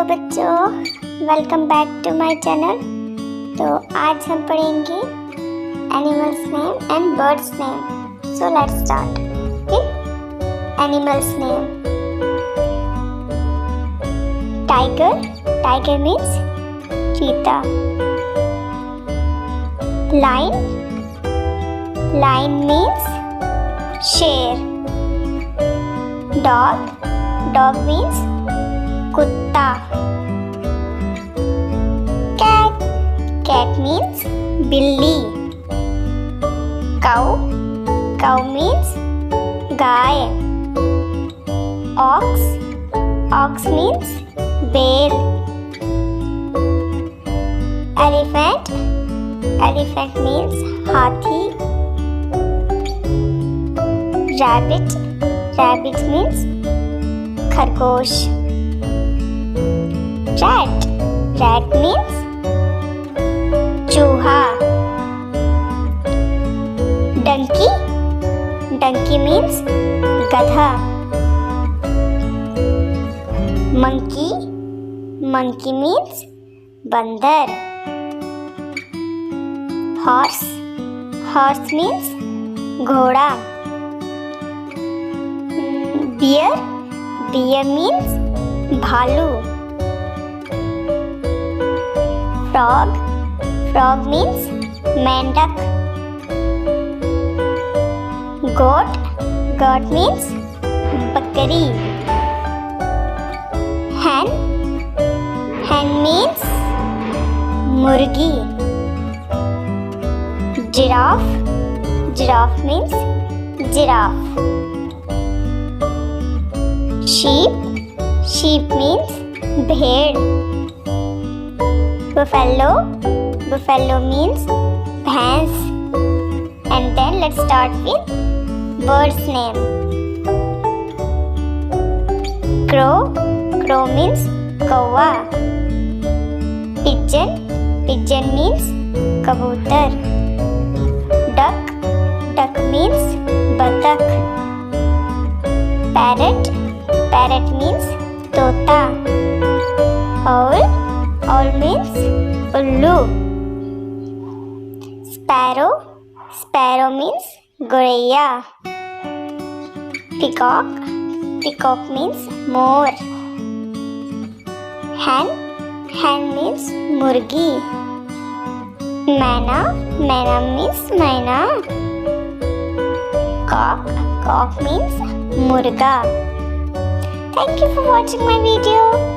बच्चों, welcome back to my channel. तो आज हम पढ़ेंगे animals name and birds name. So let's start. Animals name. Tiger, tiger means चीता। लायन, लायन मीन्स शेर। डॉग, डॉग मीन्स कुत्ता। कैट, कैट मीन्स बिल्ली। काउ, काउ मीन्स गाय। ऑक्स, ऑक्स मीन्स बैल। एलिफेंट, एलिफेंट मीन्स हाथी। Rabbit, rabbit means खरगोश। Rat, rat means चूहा। Donkey, donkey means गधा। Monkey, monkey means बंदर। Horse, horse means घोड़ा। Bear, bear means भालू। Frog, frog means मेंढक। Goat, goat means बकरी। Hen, hen means मुर्गी। Giraffe, giraffe means giraffe। Sheep, sheep means भेड़। Buffalo, buffalo means भैंस। And then let's start with bird's name. Crow, crow means कौवा। Pigeon, pigeon means कबूतर। Duck, duck means बतख। Parrot, parrot means तोता। Owl, owl means उल्लू। Sparrow, sparrow means गौरैया। Peacock, peacock means मोर। Hen, hen means मुर्गी। मैना, मैना means मैना। Cock, cock means मुर्गा। Thank you for watching my video.